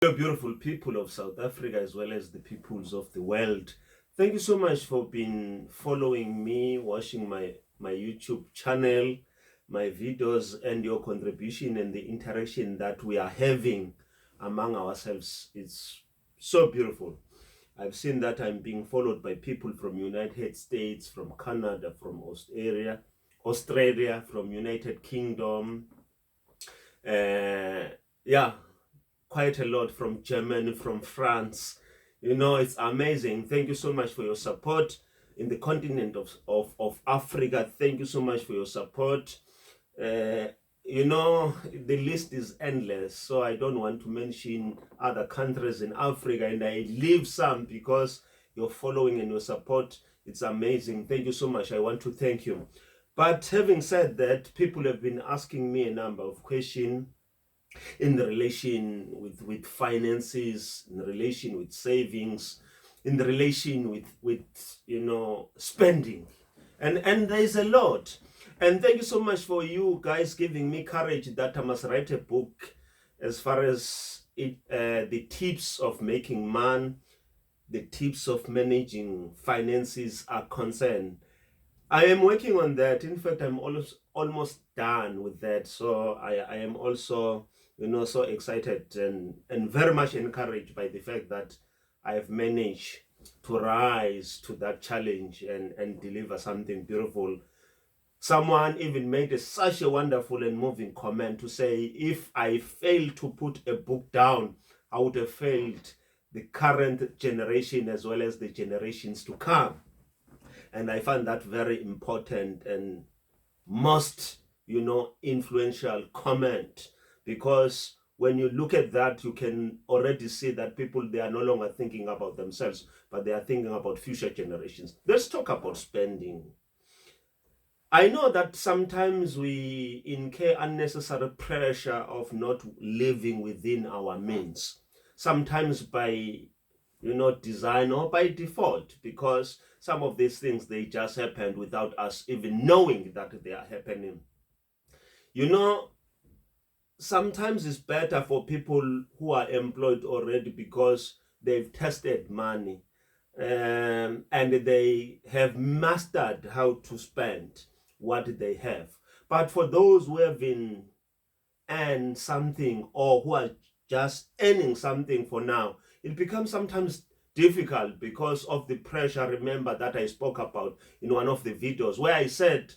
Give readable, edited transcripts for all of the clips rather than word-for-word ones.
Hello, beautiful people of South Africa as well as the peoples of the world. Thank you so much for being following me, watching my YouTube channel, my videos, and your contribution and the interaction that we are having among ourselves. It's so beautiful. I've seen that I'm being followed by people from United States, from Canada, from Australia, from United Kingdom. Yeah, quite a lot from Germany, from France. It's amazing. Thank you so much for your support in the continent of Africa. Thank you so much for your support. Uh, the list is endless, so I don't want to mention other countries in Africa, and I leave some because your following and your support, it's amazing. Thank you so much. I want to thank you. But having said that, people have been asking me a number of questions in the relation with finances, in relation with savings, in the relation with spending, and there's a lot. And thank you so much for you guys giving me courage that I must write a book as far as the tips of making money, the tips of managing finances are concerned. I am working on that. In fact, I'm almost done with that. So I am also, so excited and very much encouraged by the fact that I have managed to rise to that challenge and deliver something beautiful. Someone even made such a wonderful and moving comment to say, if I failed to put a book down, I would have failed the current generation as well as the generations to come. And I find that very important and most, influential comment, because when you look at that, you can already see that people, they are no longer thinking about themselves, but they are thinking about future generations. Let's talk about spending. I know that sometimes we incur unnecessary pressure of not living within our means, sometimes by design or by default, because some of these things, they just happened without us even knowing that they are happening. You know, sometimes it's better for people who are employed already because they've tested money, and they have mastered how to spend what they have. But for those who have been earned something or who are just earning something for now, it becomes sometimes difficult because of the pressure. Remember that I spoke about in one of the videos where I said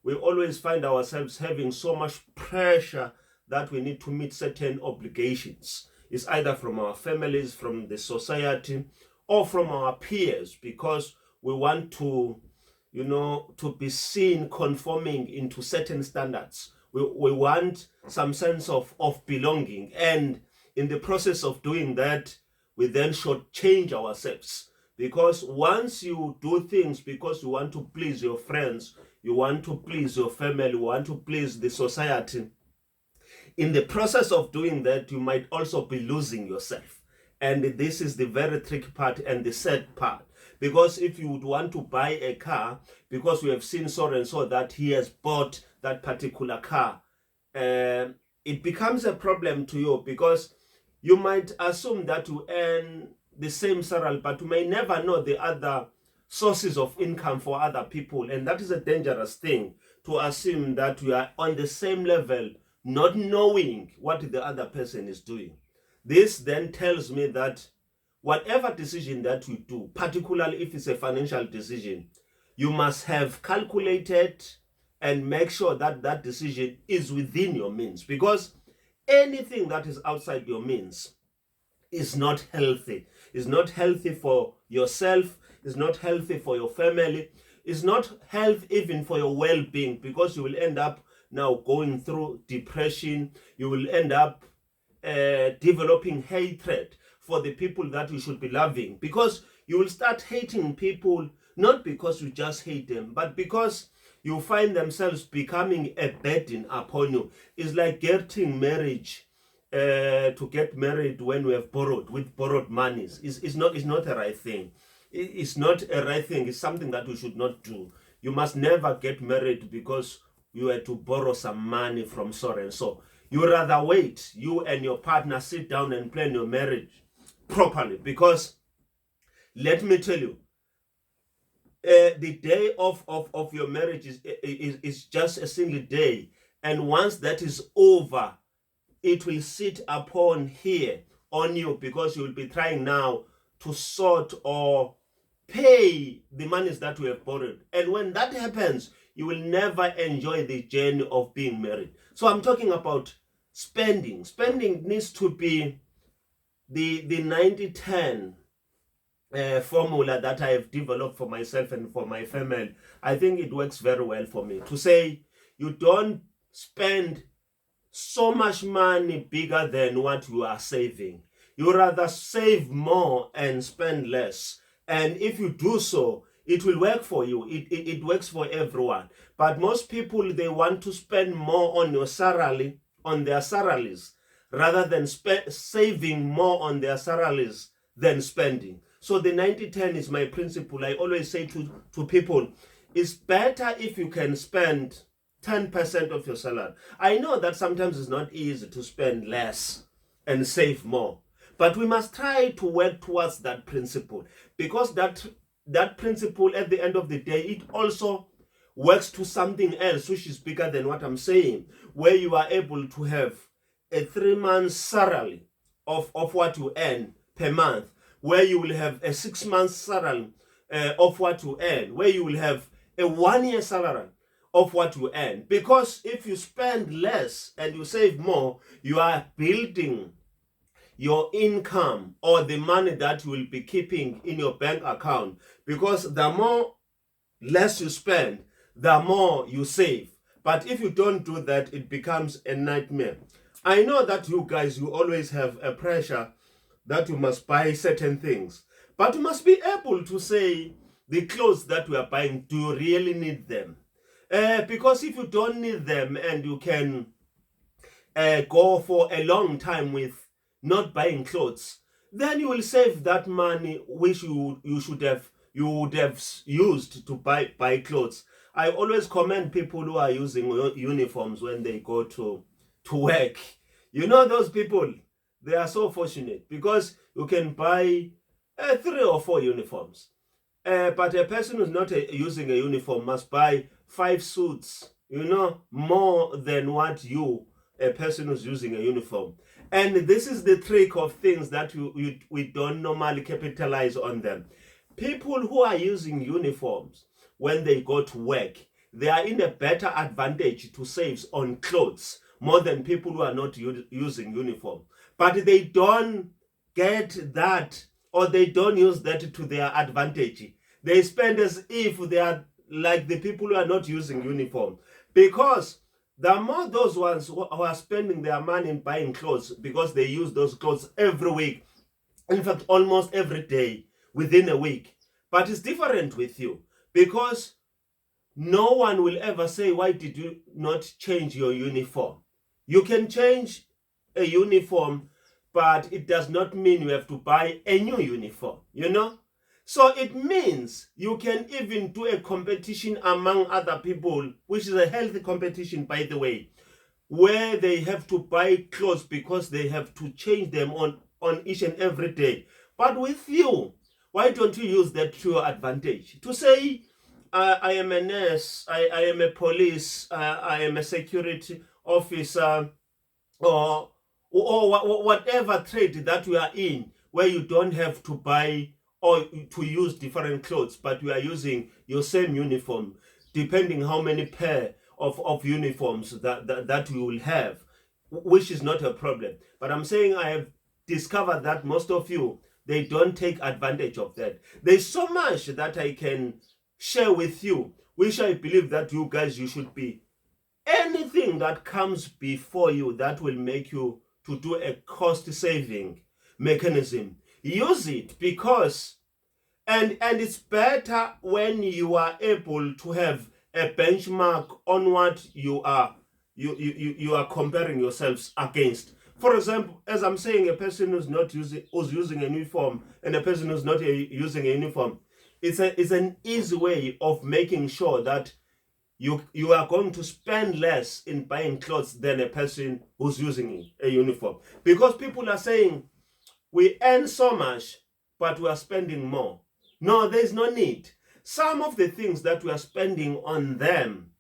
we always find ourselves having so much pressure that we need to meet certain obligations. It's either from our families, from the society, or from our peers, because we want to be seen conforming into certain standards. We want some sense of belonging. And in the process of doing that, we then should change ourselves. Because once you do things because you want to please your friends, you want to please your family, you want to please the society, in the process of doing that, you might also be losing yourself. And this is the very tricky part and the sad part. Because if you would want to buy a car, because we have seen so and so that he has bought that particular car, it becomes a problem to you, because you might assume that you earn the same salary, but you may never know the other sources of income for other people. And that is a dangerous thing, to assume that you are on the same level, not knowing what the other person is doing. This then tells me that whatever decision that you do, particularly if it's a financial decision, you must have calculated and make sure that that decision is within your means, because anything that is outside your means is not healthy. It's not healthy for yourself, it's not healthy for your family, it's not healthy even for your well-being, because you will end up now going through depression. You will end up developing hatred for the people that you should be loving, because you will start hating people not because you just hate them, but because you find themselves becoming a burden upon you. It's like getting marriage, to get married when we have borrowed, with borrowed monies. It's not a right thing. It's not a right thing. It's something that we should not do. You must never get married because you had to borrow some money from so and so. You rather wait, you and your partner sit down and plan your marriage properly. Because let me tell you, the day of your marriage is just a single day. And once that is over, it will sit upon here on you, because you will be trying now to sort or pay the monies that we have borrowed. And when that happens, you will never enjoy the journey of being married. So I'm talking about spending. Spending needs to be the 90-10 formula that I have developed for myself and for my family. I think it works very well for me. To say you don't spend so much money bigger than what you are saving. You rather save more and spend less. And if you do so, it will work for you. It works for everyone. But most people, they want to spend more on your salary, on their salaries, rather than saving more on their salaries than spending. So the 90-10 is my principle. I always say to people, it's better if you can spend 10% of your salary. I know that sometimes it's not easy to spend less and save more, but we must try to work towards that principle, because that principle, at the end of the day, it also works to something else which is bigger than what I'm saying, where you are able to have a 3-month salary of what you earn per month, where you will have a 6-month salary of what you earn, where you will have a 1-year salary of what you earn. Because if you spend less and you save more, you are building your income, or the money that you will be keeping in your bank account. Because the more less you spend, the more you save. But if you don't do that, it becomes a nightmare. I know that you guys, you always have a pressure that you must buy certain things, but you must be able to say, the clothes that we are buying, do you really need them? Because if you don't need them and you can go for a long time with not buying clothes, then you will save that money which you would have used to buy clothes. I always commend people who are using uniforms when they go to work. You know, those people, they are so fortunate, because you can buy 3 or 4 uniforms. But a person who's not using a uniform must buy 5 suits, you know, more than what a person who's using a uniform. And this is the trick of things that we don't normally capitalize on them. People who are using uniforms when they go to work, they are in a better advantage to save on clothes more than people who are not using uniform. But they don't get that, or they don't use that to their advantage. They spend as if they are like the people who are not using uniform. Because the more those ones who are spending their money in buying clothes, because they use those clothes every week, in fact almost every day within a week. But it's different with you, because no one will ever say, why did you not change your uniform? You can change a uniform, but it does not mean you have to buy a new uniform, you know? So it means you can even do a competition among other people, which is a healthy competition, by the way, where they have to buy clothes because they have to change them on each and every day. But with you, why don't you use that to your advantage? To say, I am a nurse, I am a police, I am a security officer, or whatever trade that you are in, where you don't have to buy or to use different clothes, but you are using your same uniform, depending how many pair of uniforms that you will have, which is not a problem. But I'm saying I have discovered that most of you, they don't take advantage of that. There's so much that I can share with you, which I believe that you guys, you should be, anything that comes before you that will make you to do a cost saving mechanism, use it. Because and it's better when you are able to have a benchmark on what you are comparing yourselves against. For example, as I'm saying, a person who's using a uniform and a person who's not using a uniform, it's an easy way of making sure that you are going to spend less in buying clothes than a person who's using a uniform. Because people are saying, we earn so much, but we are spending more. No, there's no need. Some of the things that we are spending on them,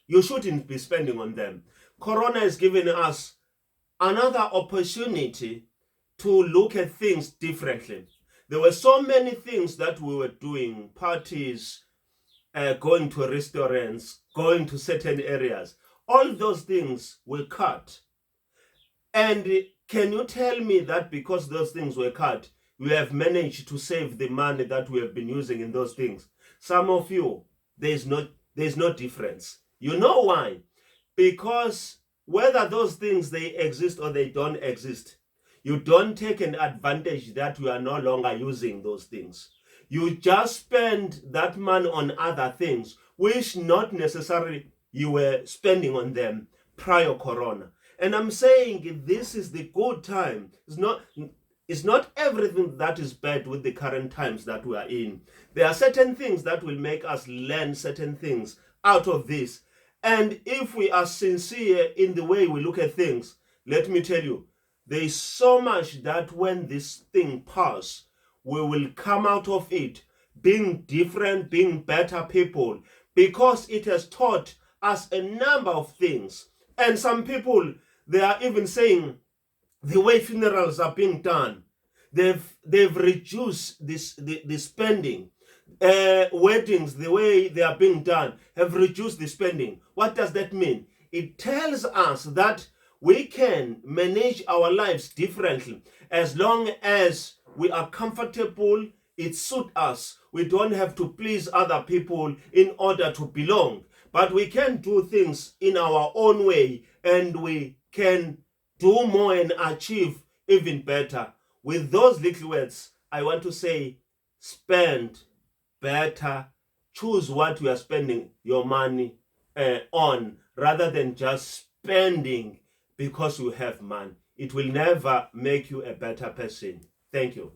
you shouldn't be spending on them. Corona is giving us another opportunity to look at things differently. There were so many things that we were doing, parties, going to restaurants, going to certain areas. All those things were cut. And can you tell me that because those things were cut, we have managed to save the money that we have been using in those things? Some of you, there's no difference. You know why? Because whether those things they exist or they don't exist, you don't take an advantage that you are no longer using those things. You just spend that money on other things, which not necessarily you were spending on them prior Corona. And I'm saying this is the good time. It's not everything that is bad with the current times that we are in. There are certain things that will make us learn certain things out of this. And if we are sincere in the way we look at things, let me tell you, there is so much that when this thing passes, we will come out of it being different, being better people, because it has taught us a number of things. And some people, they are even saying the way funerals are being done, they've reduced the spending. Weddings, the way they are being done, have reduced the spending. What does that mean? It tells us that we can manage our lives differently as long as we are comfortable, it suits us. We don't have to please other people in order to belong, but we can do things in our own way, and we can do more and achieve even better. With those little words, I want to say, spend better. Choose what you are spending your money on, rather than just spending because you have money. It will never make you a better person. Thank you.